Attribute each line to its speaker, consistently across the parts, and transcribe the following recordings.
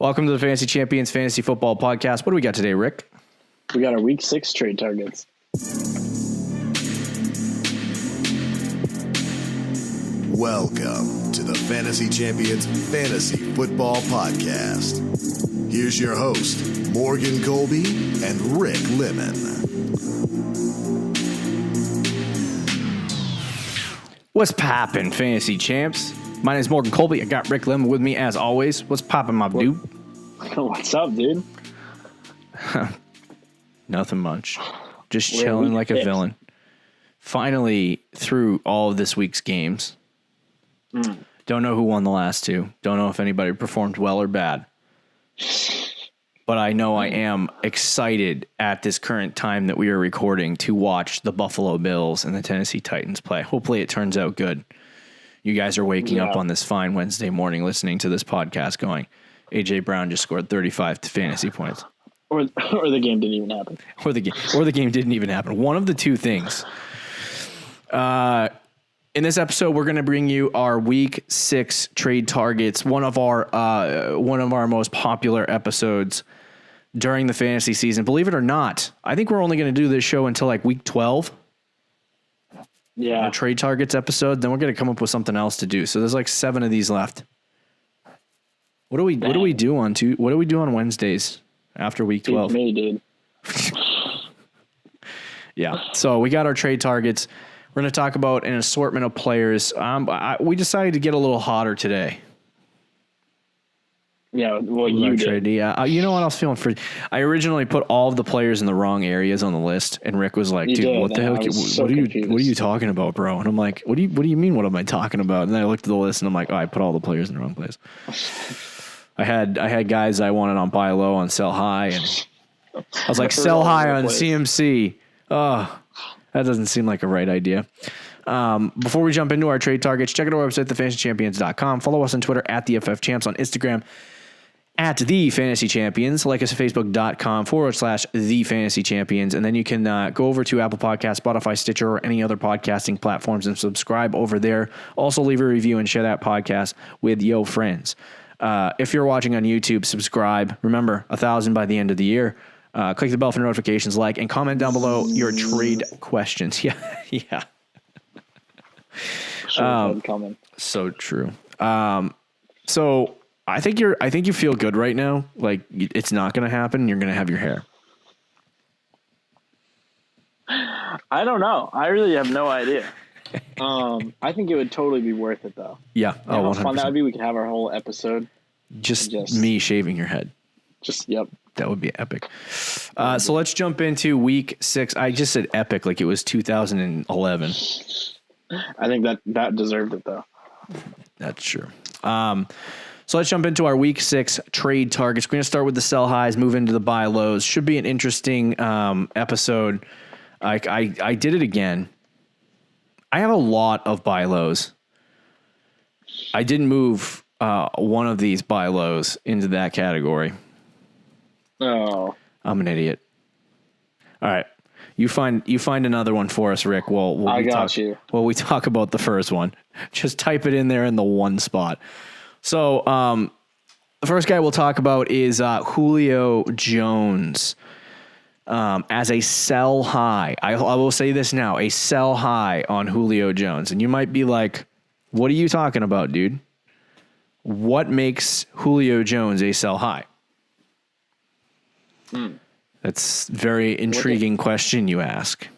Speaker 1: Welcome to the Fantasy Champions Fantasy Football Podcast. What do we got today, Rick?
Speaker 2: We got our Week 6 trade targets.
Speaker 3: Welcome to the Fantasy Champions Fantasy Football Podcast. Here's your host, Morgan Colby and Rick Lemon.
Speaker 1: What's poppin', Fantasy Champs? My name is Morgan Colby. I got Rick Lemon with me as always. What's poppin', my dude?
Speaker 2: What's up, dude?
Speaker 1: Nothing much. Just chilling like a villain. Finally through all of this week's games. Don't know who won the last two. Don't know if anybody performed well or bad. But I know I am excited at this current time that we are recording to watch the Buffalo Bills and the Tennessee Titans play. Hopefully it turns out good. You guys are waking up on this fine Wednesday morning listening to this podcast going, A.J. Brown just scored 35 fantasy points.
Speaker 2: Or the game didn't even happen.
Speaker 1: Or the game didn't even happen. One of the two things. In this episode, we're going to bring you our Week 6 trade targets. One of our most popular episodes during the fantasy season. Believe it or not, I think we're only going to do this show until like Week 12.
Speaker 2: Yeah.
Speaker 1: Our trade targets episode. Then we're going to come up with something else to do. So there's like 7 of these left. What do we do on Wednesdays after Week 12?
Speaker 2: Me, dude.
Speaker 1: Yeah. So we got our trade targets. We're going to talk about an assortment of players. We decided to get a little hotter today.
Speaker 2: Yeah, well, you did.
Speaker 1: Yeah. You know what I was feeling for? I originally put all of the players in the wrong areas on the list, and Rick was like, "Dude, what the hell? What are you talking about, bro?" And I'm like, "What do you mean? What am I talking about?" And then I looked at the list, and I'm like, "Oh, I put all the players in the wrong place." I had guys I wanted on buy low on sell high, and I was like, "Sell high on CMC." Oh, that doesn't seem like a right idea. Before we jump into our trade targets, check out our website, thefantasychampions.com. Follow us on Twitter at the FFChamps, on Instagram at the Fantasy Champions. Like us at facebook.com/the Fantasy Champions. And then you can go over to Apple Podcasts, Spotify, Stitcher, or any other podcasting platforms and subscribe over there. Also leave a review and share that podcast with your friends. If you're watching on YouTube, subscribe. Remember, 1,000 by the end of the year. Click the bell for notifications, like, and comment down below your trade questions. Yeah. Yeah. So true. So I think you feel good right now. Like it's not going to happen. You're going to have your hair.
Speaker 2: I don't know. I really have no idea. I think it would totally be worth it though.
Speaker 1: Yeah.
Speaker 2: Oh, how fun that would be. We could have our whole episode.
Speaker 1: Just me shaving your head.
Speaker 2: Yep.
Speaker 1: That would be epic. So let's jump into Week 6. I just said epic like it was 2011.
Speaker 2: I think that deserved it though.
Speaker 1: That's true. So let's jump into our Week 6 trade targets. We're going to start with the sell highs, move into the buy lows. Should be an interesting episode. I did it again. I have a lot of buy lows. I didn't move one of these buy lows into that category.
Speaker 2: Oh,
Speaker 1: I'm an idiot. All right. You find another one for us, Rick. Well, we talk about the first one. Just type it in there in the one spot. So the first guy we'll talk about is Julio Jones as a sell high. I will say this now, a sell high on Julio Jones. And you might be like, what are you talking about, dude? What makes Julio Jones a sell high? That's a very intriguing question you ask.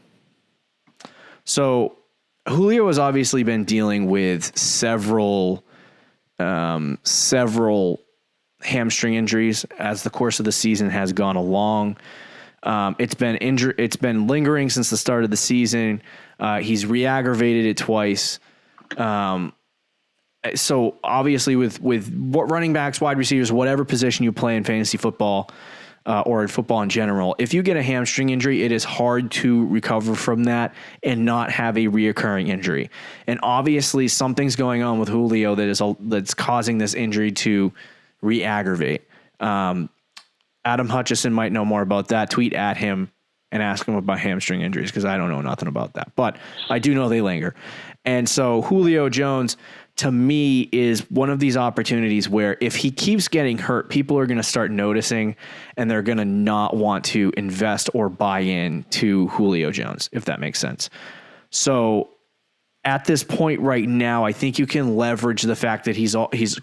Speaker 1: So Julio has obviously been dealing with several hamstring injuries as the course of the season has gone along. It's been lingering since the start of the season. He's re-aggravated it twice. So obviously with what running backs, wide receivers, whatever position you play in fantasy football, or in football in general, if you get a hamstring injury, it is hard to recover from that and not have a reoccurring injury. And obviously something's going on with Julio that's causing this injury to re-aggravate. Adam Hutchison might know more about that. Tweet at him and ask him about hamstring injuries because I don't know nothing about that. But I do know they linger. And so Julio Jones, to me, is one of these opportunities where if he keeps getting hurt, people are going to start noticing and they're going to not want to invest or buy in to Julio Jones, if that makes sense. So at this point right now, I think you can leverage the fact that he's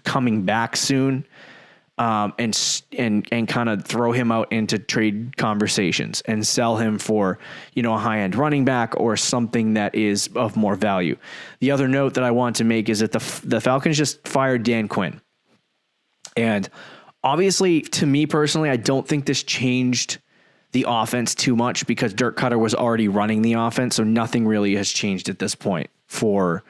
Speaker 1: coming back soon, and kind of throw him out into trade conversations and sell him for, a high-end running back or something that is of more value. The other note that I want to make is that the Falcons just fired Dan Quinn. And obviously, to me personally, I don't think this changed the offense too much because Dirk Cutter was already running the offense, so nothing really has changed at this point for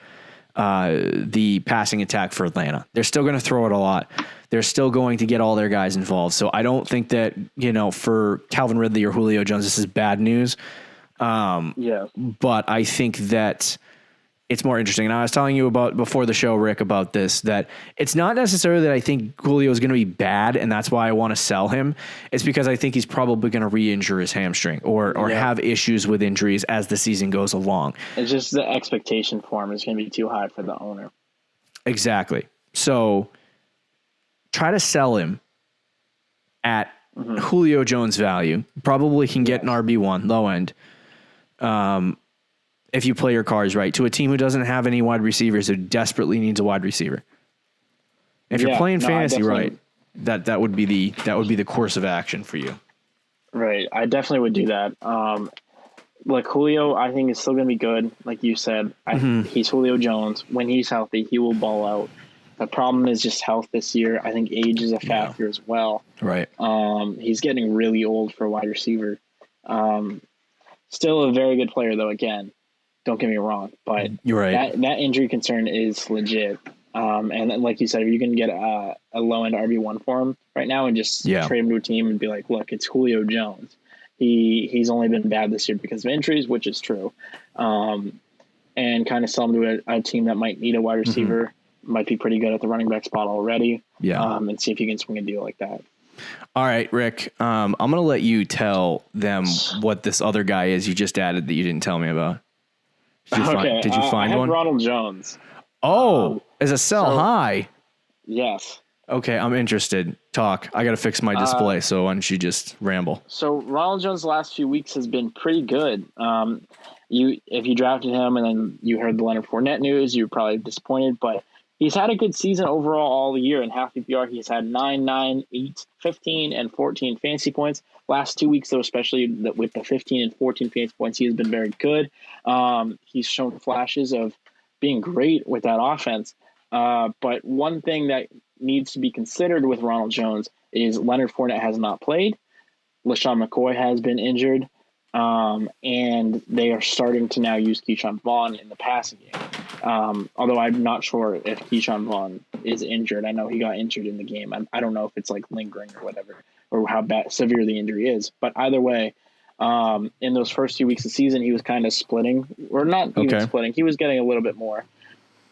Speaker 1: the passing attack for Atlanta. They're still going to throw it a lot. They're still going to get all their guys involved. So I don't think that, for Calvin Ridley or Julio Jones, this is bad news. But I think that it's more interesting. And I was telling you about before the show, Rick, about this, that it's not necessarily that I think Julio is going to be bad and that's why I want to sell him. It's because I think he's probably going to re-injure his hamstring or have issues with injuries as the season goes along.
Speaker 2: It's just the expectation for him is going to be too high for the owner.
Speaker 1: Exactly. So try to sell him at Julio Jones value. Probably can get an RB1 low end. If you play your cards right, to a team who doesn't have any wide receivers, who desperately needs a wide receiver. If you're playing fantasy right, that would be the course of action for you.
Speaker 2: Right. I definitely would do that. Like Julio, I think is still going to be good. Like you said, he's Julio Jones. When he's healthy, he will ball out. The problem is just health this year. I think age is a factor as well.
Speaker 1: Right.
Speaker 2: He's getting really old for a wide receiver. Still a very good player, though, again. Don't get me wrong, but
Speaker 1: you're right.
Speaker 2: That injury concern is legit. And like you said, if you can get a low-end RB1 for him right now and just trade him to a team and be like, look, it's Julio Jones. He's only been bad this year because of injuries, which is true. And kind of sell him to a team that might need a wide receiver, might be pretty good at the running back spot already. And see if you can swing a deal like that.
Speaker 1: All right, Rick, I'm going to let you tell them what this other guy is you just added that you didn't tell me about. Did you find one?
Speaker 2: Ronald Jones.
Speaker 1: Oh, as a sell high.
Speaker 2: Yes.
Speaker 1: Okay, I'm interested. Talk. I got to fix my display, so why don't you just ramble?
Speaker 2: So Ronald Jones the last few weeks has been pretty good. If you drafted him and then you heard the Leonard Fournette news, you're probably disappointed, but he's had a good season overall all the year. In half PPR, he's had 9, 9, 8, 15, and 14 fantasy points. Last 2 weeks, though, especially with the 15 and 14 fantasy points, he has been very good. He's shown flashes of being great with that offense. But one thing that needs to be considered with Ronald Jones is Leonard Fournette has not played. Lesean McCoy has been injured. And they are starting to now use Keyshawn Vaughn in the passing game. Although I'm not sure if Keyshawn Vaughn is injured. I know he got injured in the game. I don't know if it's like lingering or whatever, or how severe the injury is. But either way, in those first 2 weeks of the season, he was kind of splitting, or not even splitting. He was getting a little bit more.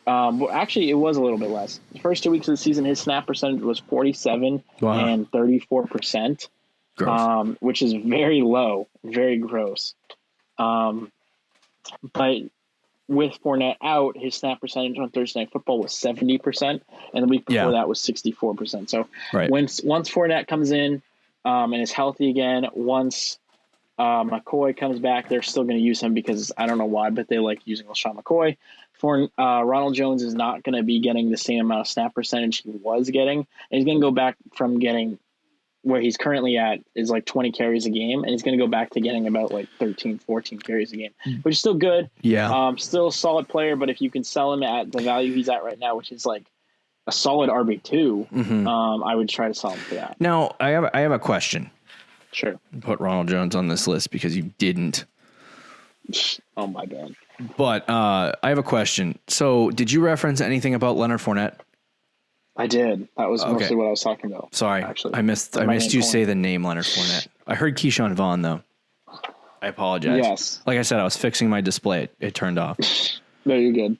Speaker 2: But actually, it was a little bit less. The first 2 weeks of the season, his snap percentage was 47 and 34%. Which is very low, very gross. But with Fournette out, his snap percentage on Thursday Night Football was 70%, and the week before that was 64%. So once Fournette comes in and is healthy again, once McCoy comes back, they're still going to use him because I don't know why, but they like using Lesean McCoy. Ronald Jones is not going to be getting the same amount of snap percentage he was getting, and he's going to go back from getting where he's currently at is like 20 carries a game, and he's going to go back to getting about like 13, 14 carries a game, which is still good.
Speaker 1: Yeah.
Speaker 2: Still a solid player, but if you can sell him at the value he's at right now, which is like a solid RB2, I would try to sell him for that.
Speaker 1: Now, I have a question.
Speaker 2: Sure.
Speaker 1: Put Ronald Jones on this list because you didn't.
Speaker 2: Oh, my bad.
Speaker 1: But I have a question. So did you reference anything about Leonard Fournette?
Speaker 2: I did. That was mostly what I was talking about.
Speaker 1: Sorry, actually, I missed you say the name Leonard Fournette. I heard Keyshawn Vaughn though. I apologize.
Speaker 2: Yes.
Speaker 1: Like I said, I was fixing my display. It turned off.
Speaker 2: No, you're good.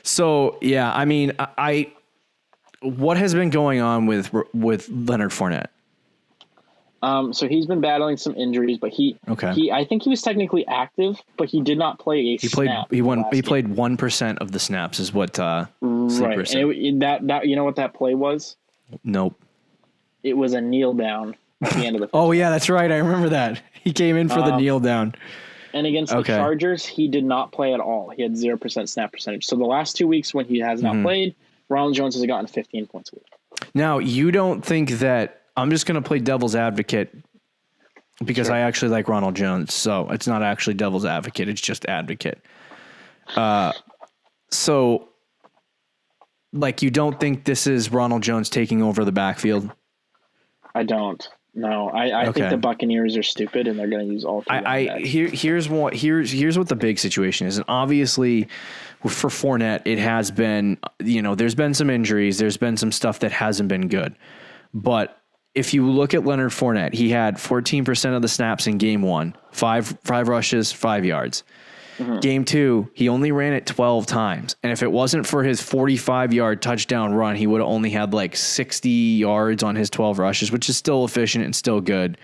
Speaker 1: So yeah, I mean, what has been going on with Leonard Fournette?
Speaker 2: So he's been battling some injuries, but I think he was technically active, but he did not play snap.
Speaker 1: He played 1% of the snaps is what Sleeper
Speaker 2: right.
Speaker 1: said.
Speaker 2: And that you know what that play was?
Speaker 1: Nope.
Speaker 2: It was a kneel down at the end of the
Speaker 1: Oh yeah, that's right. I remember that. He came in for the kneel down.
Speaker 2: And against the Chargers, he did not play at all. He had 0% snap percentage. So the last 2 weeks when he has not played, Ronald Jones has gotten 15 points a week.
Speaker 1: Now, you don't think that – I'm just going to play devil's advocate because I actually like Ronald Jones. So it's not actually devil's advocate. It's just advocate. So, like, you don't think this is Ronald Jones taking over the backfield?
Speaker 2: I don't. No, I think the Buccaneers are stupid and they're going to use all three.
Speaker 1: Here's what the big situation is, and obviously for Fournette, it has been there's been some injuries, there's been some stuff that hasn't been good, but if you look at Leonard Fournette, he had 14% of the snaps in game 1, five rushes, 5 yards. Game 2, he only ran it 12 times. And if it wasn't for his 45-yard touchdown run, he would have only had like 60 yards on his 12 rushes, which is still efficient and still good.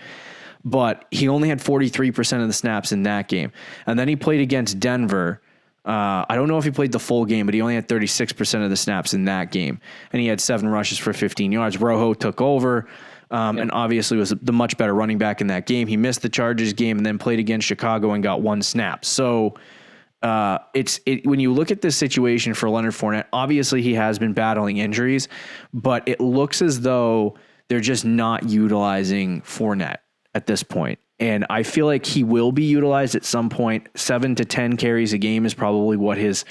Speaker 1: But he only had 43% of the snaps in that game. And then he played against Denver. I don't know if he played the full game, but he only had 36% of the snaps in that game. And he had 7 rushes for 15 yards. Rojo took over. And obviously was the much better running back in that game. He missed the Chargers game and then played against Chicago and got 1 snap. So when you look at this situation for Leonard Fournette, obviously he has been battling injuries, but it looks as though they're just not utilizing Fournette at this point. And I feel like he will be utilized at some point. 7 to 10 carries a game is probably what his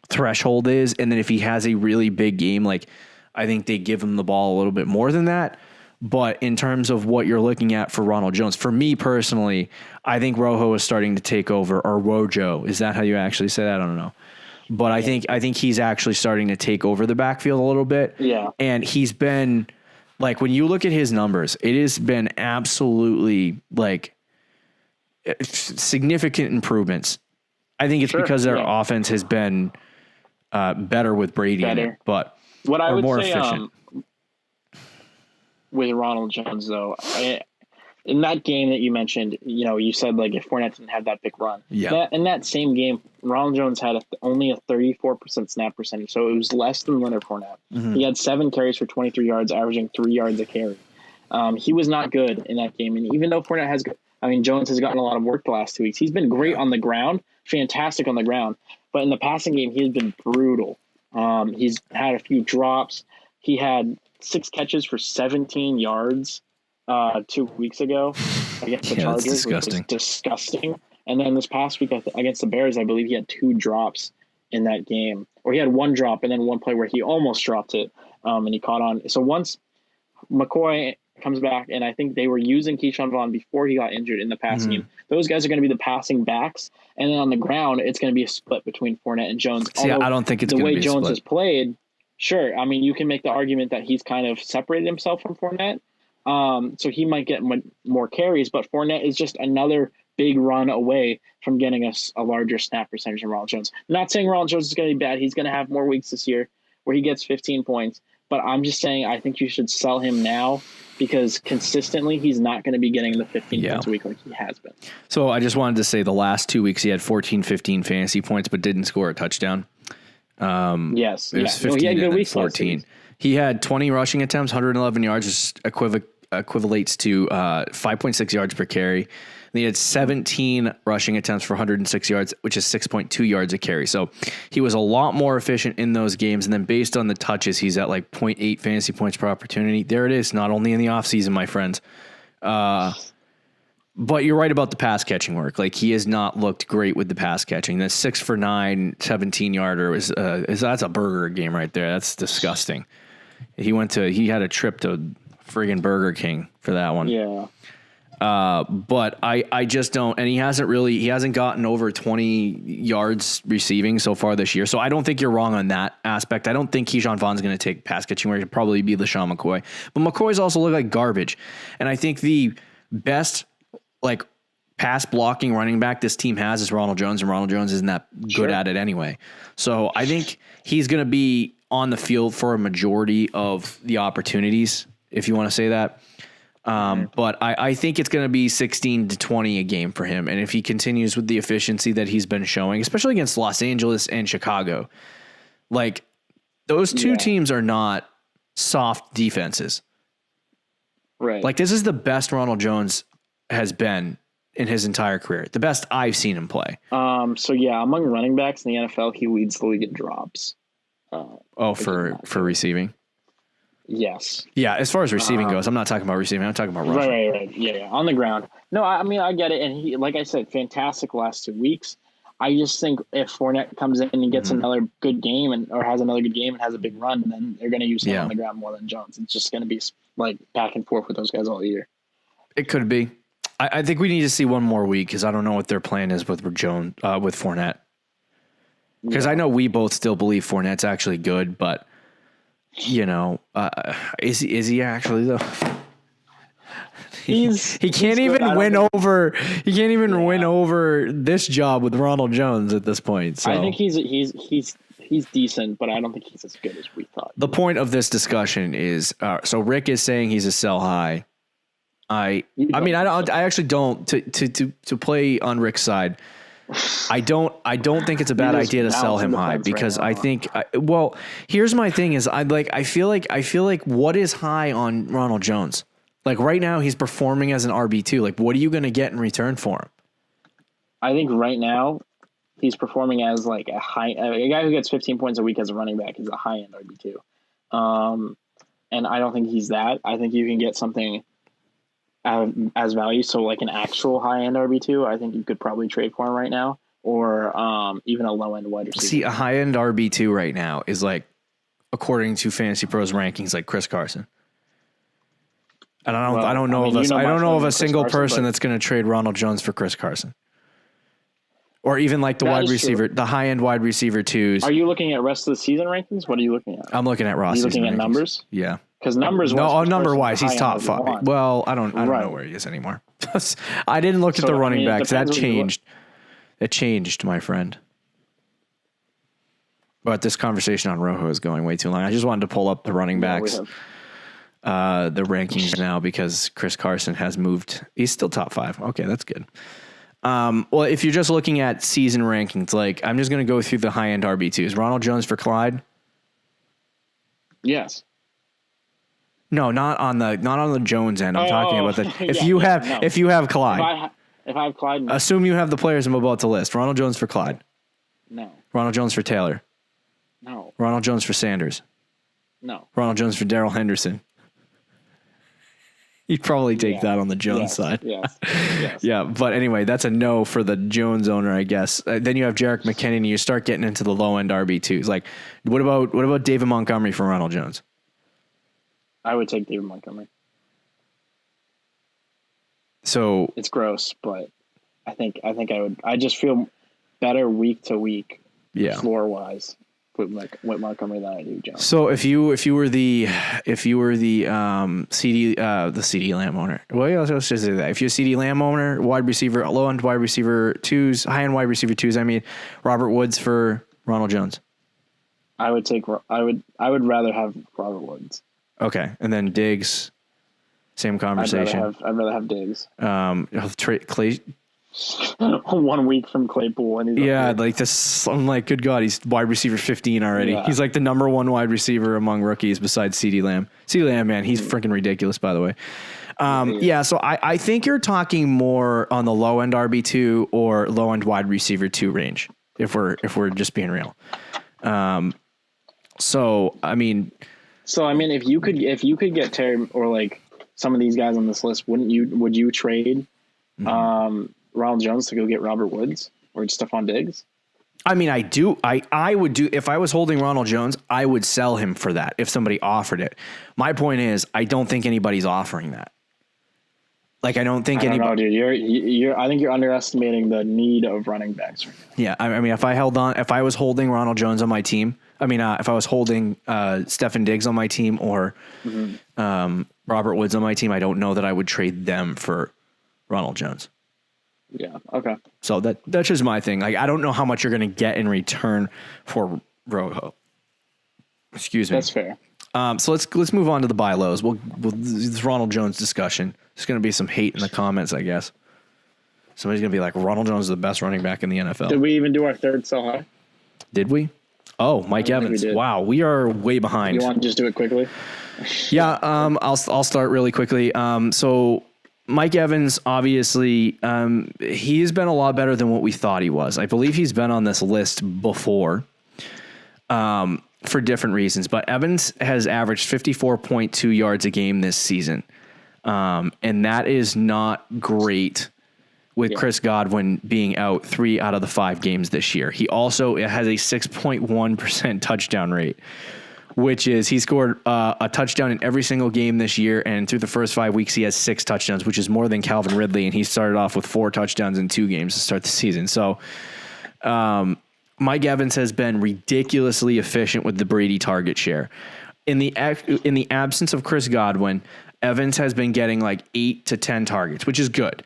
Speaker 1: threshold is. And then if he has a really big game, like I think they give him the ball a little bit more than that. But in terms of what you're looking at for Ronald Jones, for me personally, I think Rojo is starting to take over, or Wojo. Is that how you actually say that? I don't know. But I think he's actually starting to take over the backfield a little bit.
Speaker 2: Yeah.
Speaker 1: And he's been, like, when you look at his numbers, it has been absolutely, like, significant improvements. I think it's because their offense has been better with Brady in it, but
Speaker 2: what I would
Speaker 1: more
Speaker 2: say,
Speaker 1: efficient.
Speaker 2: With Ronald Jones, though, in that game that you mentioned, you said like if Fournette didn't have that big run, in that same game, Ronald Jones had only a 34% snap percentage, so it was less than Leonard Fournette. He had 7 carries for 23 yards, averaging 3 yards a carry. He was not good in that game, and even though Jones has gotten a lot of work the last 2 weeks. He's been great on the ground, fantastic on the ground, but in the passing game, he's been brutal. He's had a few drops. He had 6 catches for 17 yards 2 weeks ago against the Chargers, which was disgusting. And then this past week against the Bears, I believe he had 2 drops in that game. Or he had 1 drop and then 1 play where he almost dropped it and he caught on. So once McCoy comes back, and I think they were using Keyshawn Vaughn before he got injured in the passing game, those guys are going to be the passing backs. And then on the ground, it's going to be a split between Fournette and Jones.
Speaker 1: See, I don't think it's going to be
Speaker 2: the way Jones has played. Sure. I mean, you can make the argument that he's kind of separated himself from Fournette. So he might get more carries, but Fournette is just another big run away from getting a larger snap percentage than Ronald Jones. Not saying Ronald Jones is going to be bad. He's going to have more weeks this year where he gets 15 points. But I'm just saying I think you should sell him now because consistently he's not going to be getting the 15 points a week like he has been.
Speaker 1: So I just wanted to say the last 2 weeks he had 14, 15 fantasy points but didn't score a touchdown.
Speaker 2: Yes.
Speaker 1: It was 15 and then 14. He had 20 rushing attempts, 111 yards, which equivalates to 5.6 yards per carry. And he had 17 rushing attempts for 106 yards, which is 6.2 yards a carry. So he was a lot more efficient in those games. And then based on the touches, he's at like 0.8 fantasy points per opportunity. There it is, not only in the offseason, my friends. But you're right about the pass catching work. Like he has not looked great with the pass catching. The 6 for 9, 17-yarder that's a burger game right there. That's disgusting. He had a trip to friggin' Burger King for that one.
Speaker 2: Yeah.
Speaker 1: But I just don't, and he hasn't gotten over 20 yards receiving so far this year. So I don't think you're wrong on that aspect. I don't think Keyshawn Vaughn's going to take pass catching where he'd probably be Lesean McCoy. But McCoy's also look like garbage. And I think the best like pass blocking running back this team has is Ronald Jones, and Ronald Jones isn't that good at it anyway. So I think he's going to be on the field for a majority of the opportunities, if you want to say that. But I think it's going to be 16 to 20 a game for him. And if he continues with the efficiency that he's been showing, especially against Los Angeles and Chicago, like those two teams are not soft defenses.
Speaker 2: Right.
Speaker 1: Like this is the best Ronald Jones has been in his entire career. The best I've seen him play.
Speaker 2: So yeah, among running backs in the NFL, he leads the league in drops.
Speaker 1: For receiving.
Speaker 2: Yes.
Speaker 1: Yeah, as far as receiving goes, I'm not talking about receiving. I'm talking about rushing.
Speaker 2: Right. Yeah, on the ground. No, I mean, I get it. And he, like I said, fantastic last 2 weeks. I just think if Fournette comes in and gets another good game or has another good game and has a big run, then they're going to use him on the ground more than Jones. It's just going to be like back and forth with those guys all year.
Speaker 1: It could be. I think we need to see one more week because I don't know what their plan is with Jones, with Fournette. Because I know we both still believe Fournette's actually good, but you know, is he actually though? He can't even win over. He can't even win over this job with Ronald Jones at this point. So
Speaker 2: I think he's decent, but I don't think he's as good as we thought.
Speaker 1: The point of this discussion is so Rick is saying he's a sell high. I actually don't to play on Rick's side. I don't think it's a bad idea to sell him high because I think here's my thing is I feel like what is high on Ronald Jones? Like right now he's performing as an RB2. Like what are you going to get in return for him?
Speaker 2: I think right now he's performing as like a guy who gets 15 points a week as a running back is a high end RB2. And I don't think he's that. I think you can get something as value. So like an actual high end RB2, I think you could probably trade for him right now, or even a low end wide receiver.
Speaker 1: See, a high end RB2 right now is like, according to Fantasy Pros rankings, like Chris Carson. And I don't know of a single person that's going to trade Ronald Jones for Chris Carson, or even like the wide receiver, the high end wide receiver twos.
Speaker 2: Are you looking at rest of the season rankings? What are you looking at?
Speaker 1: I'm looking at Ross.
Speaker 2: Are you looking at numbers?
Speaker 1: Yeah.
Speaker 2: Because numbers
Speaker 1: number wise, he's top 5. Well, I don't know where he is anymore. I didn't look at the running backs. That changed. It changed, my friend. But this conversation on Rojo is going way too long. I just wanted to pull up the running backs, the rankings now because Chris Carson has moved. He's still top 5. Okay, that's good. Well, if you're just looking at season rankings, like I'm just going to go through the high end RB2s. Ronald Jones for Clyde.
Speaker 2: Yes.
Speaker 1: No, not on the Jones end. I'm talking about if you have Clyde.
Speaker 2: If I have Clyde, no.
Speaker 1: Assume you have the players I'm about to list. Ronald Jones for Clyde.
Speaker 2: No.
Speaker 1: Ronald Jones for Taylor.
Speaker 2: No.
Speaker 1: Ronald Jones for Sanders.
Speaker 2: No.
Speaker 1: Ronald Jones for Darrell Henderson. You'd probably take that on the Jones side.
Speaker 2: Yes.
Speaker 1: Yeah, but anyway, that's a no for the Jones owner, I guess. Then you have Jerick McKinnon, and you start getting into the low end RB2s. Like, what about David Montgomery for Ronald Jones?
Speaker 2: I would take David Montgomery.
Speaker 1: So
Speaker 2: it's gross, but I think I would. I just feel better week to week, floor wise, with Montgomery than I do Jones.
Speaker 1: So if you were the CD Lamb owner, well, let's just say that if you're a CD Lamb owner, wide receiver, low end wide receiver twos, high end wide receiver twos. I mean, Robert Woods for Ronald Jones.
Speaker 2: I would rather have Robert Woods.
Speaker 1: Okay, and then Diggs, same conversation.
Speaker 2: I'd rather have Diggs.
Speaker 1: Clay.
Speaker 2: 1 week from Claypool, and
Speaker 1: he's like this. I'm like, good God, he's wide receiver 15 already. Yeah. He's like the number 1 wide receiver among rookies besides CeeDee Lamb. CeeDee Lamb, man, he's freaking ridiculous, by the way. So I think you're talking more on the low end RB2 or low end wide receiver 2 range. If we're just being real. So I mean, if you could get Terry or like some of these guys on this list, would you trade Ronald Jones to go get Robert Woods or Stephon Diggs? I mean, I do. I would do if I was holding Ronald Jones, I would sell him for that if somebody offered it. My point is, I don't think anybody's offering that. Like, I don't think anybody.
Speaker 2: Dude, I think you're underestimating the need of running backs right now.
Speaker 1: Yeah, I mean, if I was holding Ronald Jones on my team, if I was holding Stephon Diggs on my team or Robert Woods on my team, I don't know that I would trade them for Ronald Jones.
Speaker 2: Yeah. Okay.
Speaker 1: So that's just my thing. Like, I don't know how much you're going to get in return for Rojo. Excuse me.
Speaker 2: That's fair.
Speaker 1: So let's move on to the buy lows. We'll this Ronald Jones discussion. There's going to be some hate in the comments, I guess. Somebody's going to be like, Ronald Jones is the best running back in the NFL.
Speaker 2: Did we even do our third sell high?
Speaker 1: Did we? Oh, Mike Evans. Wow, we are way behind.
Speaker 2: You want to just do it quickly?
Speaker 1: Yeah, I'll start really quickly. So Mike Evans, obviously, he has been a lot better than what we thought he was. I believe he's been on this list before for different reasons, but Evans has averaged 54.2 yards a game this season, and that is not great with Chris Godwin being out 3 out of the 5 games this year. He also has a 6.1% touchdown rate, which is he scored a touchdown in every single game this year. And through the first 5 weeks, he has 6 touchdowns, which is more than Calvin Ridley. And he started off with 4 touchdowns in 2 games to start the season. So Mike Evans has been ridiculously efficient with the Brady target share. In the absence of Chris Godwin, Evans has been getting like 8 to 10 targets, which is good.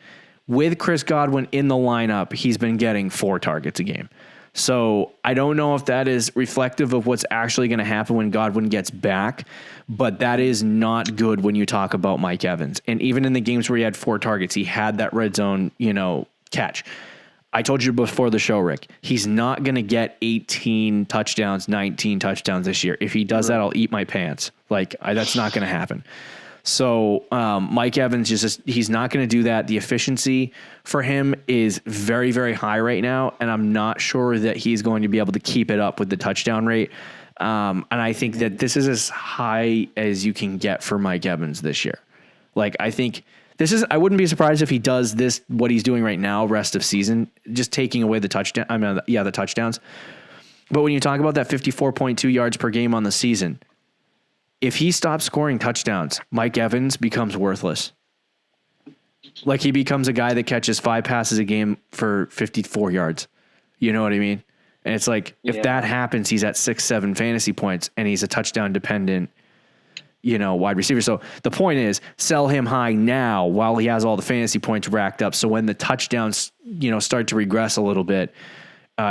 Speaker 1: With Chris Godwin in the lineup, he's been getting 4 targets a game. So I don't know if that is reflective of what's actually going to happen when Godwin gets back, but that is not good when you talk about Mike Evans. And even in the games where he had 4 targets, he had that red zone, catch. I told you before the show, Rick, he's not going to get 18 touchdowns, 19 touchdowns this year. If he does that, I'll eat my pants. That's not going to happen. So Mike Evans, he's not going to do that. The efficiency for him is very, very high right now, and I'm not sure that he's going to be able to keep it up with the touchdown rate. And I think that this is as high as you can get for Mike Evans this year. I think I wouldn't be surprised if he does what he's doing right now, rest of season, just taking away the touchdown. The touchdowns. But when you talk about that 54.2 yards per game on the season, if he stops scoring touchdowns, Mike Evans becomes worthless. He becomes a guy that catches 5 passes a game for 54 yards. You know what I mean? And it's if that happens, he's at 6-7 fantasy points and he's a touchdown dependent, wide receiver. So the point is, sell him high now while he has all the fantasy points racked up. So when the touchdowns, start to regress a little bit,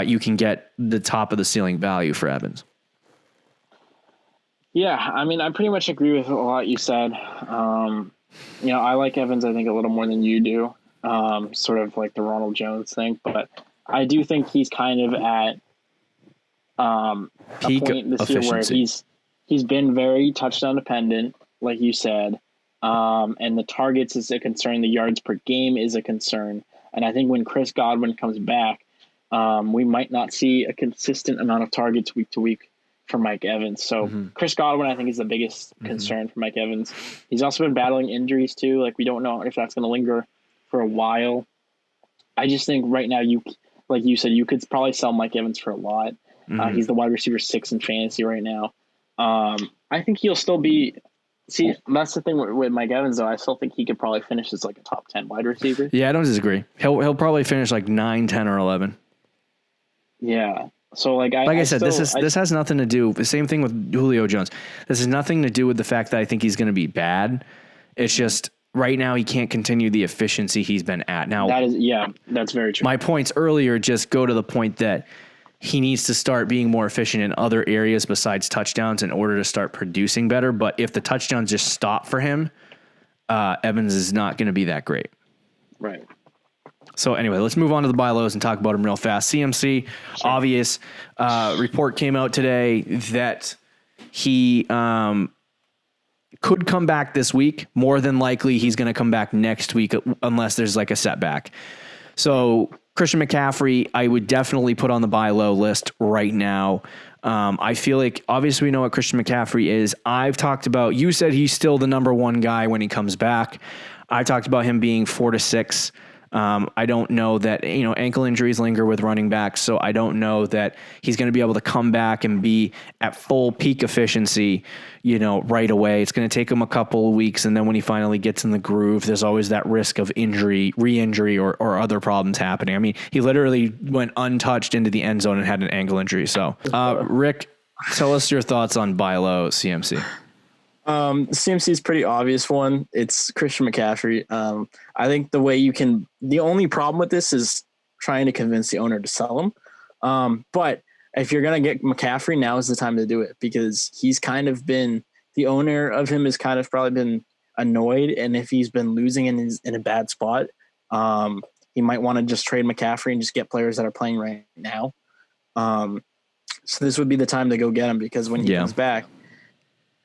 Speaker 1: you can get the top of the ceiling value for Evans.
Speaker 2: Yeah, I mean, I pretty much agree with a lot you said. I like Evans, I think, a little more than you do, sort of like the Ronald Jones thing. But I do think he's kind of at a point this year where he's been very touchdown dependent, like you said, and the targets is a concern. The yards per game is a concern. And I think when Chris Godwin comes back, we might not see a consistent amount of targets week to week for Mike Evans. So Chris Godwin, I think, is the biggest concern for Mike Evans. He's also been battling injuries too. We don't know if that's going to linger for a while. I just think right now, like you said, you could probably sell Mike Evans for a lot. He's the wide receiver 6 in fantasy right now. I think he'll still be. See, that's the thing with Mike Evans, though. I still think he could probably finish as a top 10 wide receiver.
Speaker 1: Yeah, I don't disagree. He'll probably finish 9, 10, or 11.
Speaker 2: Yeah. So
Speaker 1: I said, this has nothing to do. The same thing with Julio Jones. This has nothing to do with the fact that I think he's going to be bad. It's just right now he can't continue the efficiency he's been at. Now
Speaker 2: that's very true.
Speaker 1: My points earlier just go to the point that he needs to start being more efficient in other areas besides touchdowns in order to start producing better. But if the touchdowns just stop for him, Evans is not going to be that great.
Speaker 2: Right.
Speaker 1: So anyway, let's move on to the buy lows and talk about him real fast. CMC, obvious report came out today that he could come back this week. More than likely, he's going to come back next week unless there's a setback. So Christian McCaffrey, I would definitely put on the buy low list right now. I feel like obviously we know what Christian McCaffrey is. I've talked about, you said he's still the number 1 guy when he comes back. I talked about him being 4 to 6. I don't know that, ankle injuries linger with running backs, so I don't know that he's going to be able to come back and be at full peak efficiency, right away. It's going to take him a couple of weeks, and then when he finally gets in the groove, there's always that risk of injury, re-injury, or other problems happening. I mean, he literally went untouched into the end zone and had an ankle injury. So, Rick, tell us your thoughts on buy low CMC.
Speaker 4: CMC is pretty obvious one. It's Christian McCaffrey. I think the only problem with this is trying to convince the owner to sell him. But if you're going to get McCaffrey, now is the time to do it because he's kind of been the owner of him has kind of probably been annoyed, and if he's been losing in a bad spot, he might want to just trade McCaffrey and just get players that are playing right now. So this would be the time to go get him, because when he comes back,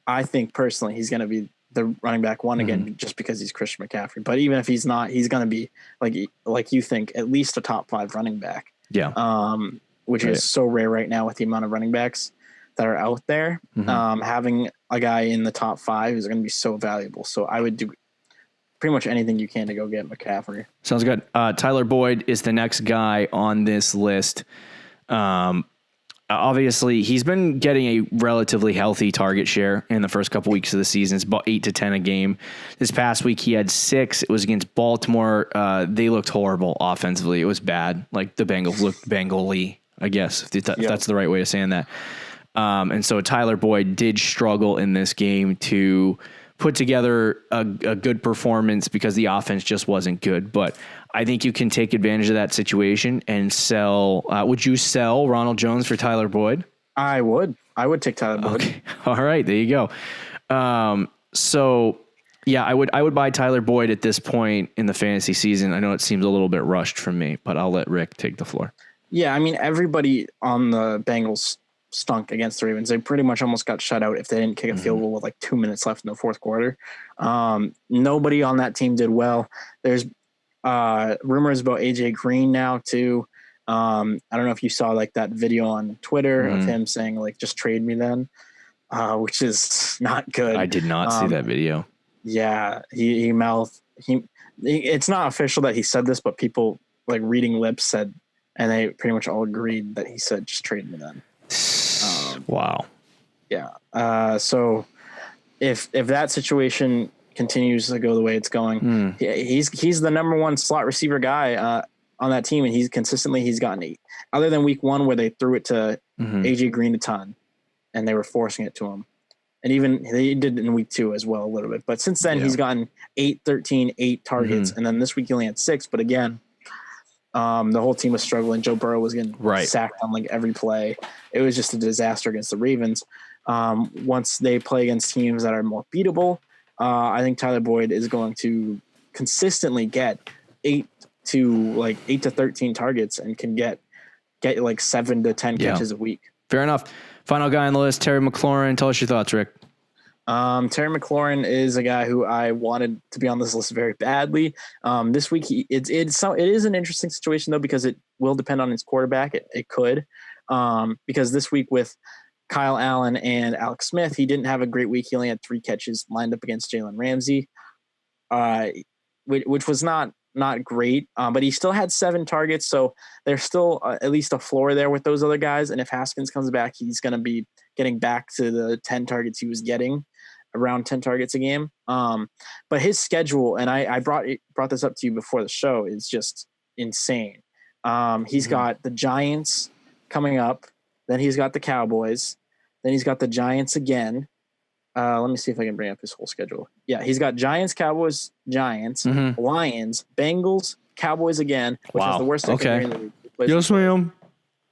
Speaker 4: I think personally he's going to be the running back one again, just because he's Christian McCaffrey. But even if he's not, he's going to be like you think, at least a top 5 running back.
Speaker 1: Yeah.
Speaker 4: Which is so rare right now with the amount of running backs that are out there. Having a guy in the top 5 is going to be so valuable. So I would do pretty much anything you can to go get McCaffrey.
Speaker 1: Sounds good. Tyler Boyd is the next guy on this list. Obviously, he's been getting a relatively healthy target share in the first couple weeks of the season. It's about 8 to 10 a game. This past week, he had 6. It was against Baltimore. They looked horrible offensively. It was bad. Like, the Bengals looked Bengal-y, I guess, if that's the right way of saying that. And so Tyler Boyd did struggle in this game to put together a good performance because the offense just wasn't good. But I think you can take advantage of that situation and sell. Would you sell Ronald Jones for Tyler Boyd?
Speaker 4: I would. I would take Tyler Boyd.
Speaker 1: Okay. All right, there you go. So yeah, I would buy Tyler Boyd at this point in the fantasy season. I know it seems a little bit rushed from me, but I'll let Rick take the floor.
Speaker 4: Yeah, I mean, everybody on the Bengals stunk against the Ravens. They pretty much almost got shut out if they didn't kick a field goal with like 2 minutes left in the fourth quarter. Nobody on that team did well. There's rumors about AJ Green now too. I don't know if you saw like that video on Twitter of him saying like, just trade me then, which is not good.
Speaker 1: I did not see that video.
Speaker 4: Yeah. It's not official that he said this, but people like reading lips said, and they pretty much all agreed that he said, just trade me then.
Speaker 1: Wow.
Speaker 4: Yeah. So if that situation continues to go the way it's going, he's the number 1 slot receiver guy on that team, and he's gotten 8. Other than week 1 where they threw it to AJ Green a ton, and they were forcing it to him, and even they did in week 2 as well a little bit. But since then he's gotten 8 targets, and then this week he only had 6. But again, the whole team was struggling. Joe Burrow was getting sacked on like every play. It was just a disaster against the Ravens. Once they play against teams that are more beatable, I think Tyler Boyd is going to consistently get 8 to 13 targets and can get like 7 to 10 catches a week.
Speaker 1: Fair enough. Final guy on the list, Terry Mclaurin. Tell us your thoughts, Rick.
Speaker 4: Terry Mclaurin is a guy who I wanted to be on this list very badly. This week, it is an interesting situation though, because it will depend on his quarterback. It could, because this week with Kyle Allen and Alex Smith, he didn't have a great week. He only had 3 catches lined up against Jalen Ramsey, which was not great, but he still had 7 targets. So there's still at least a floor there with those other guys. And if Haskins comes back, he's going to be getting back to the 10 targets he was getting, around 10 targets a game. But his schedule, and I brought this up to you before the show, is just insane. He's got the Giants coming up, then he's got the Cowboys, then he's got the Giants again. Let me see if I can bring up his whole schedule. Yeah, he's got Giants, Cowboys, Giants, Lions, Bengals, Cowboys again, which is the worst secondary in the league.
Speaker 1: Yes, ma'am.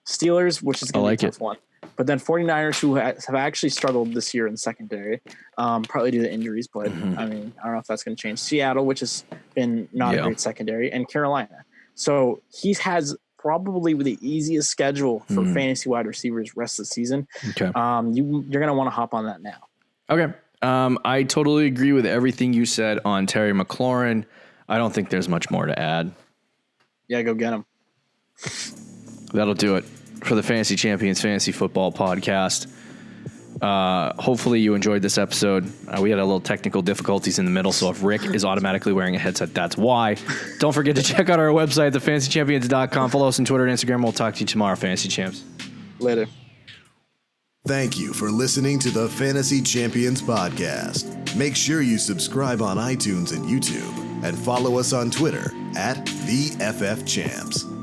Speaker 4: Steelers, which is going to be a tough one. But then 49ers, who have actually struggled this year in the secondary, partly due to injuries, but I mean, I don't know if that's going to change. Seattle, which has been not a great secondary, and Carolina. So he has probably the easiest schedule for fantasy wide receivers rest of the season. Okay. You're going to want to hop on that now.
Speaker 1: Okay. I totally agree with everything you said on Terry McLaurin. I don't think there's much more to add.
Speaker 4: Yeah, go get him.
Speaker 1: That'll do it for the Fantasy Champions Fantasy Football Podcast. Hopefully you enjoyed this episode. We had a little technical difficulties in the middle, so if Rick is automatically wearing a headset, that's why. Don't forget to check out our website, thefantasychampions.com. Follow us on Twitter and Instagram. We'll talk to you tomorrow, Fantasy Champs.
Speaker 4: Later.
Speaker 3: Thank you for listening to the Fantasy Champions Podcast. Make sure you subscribe on iTunes and YouTube, and follow us on Twitter @TheFFChamps.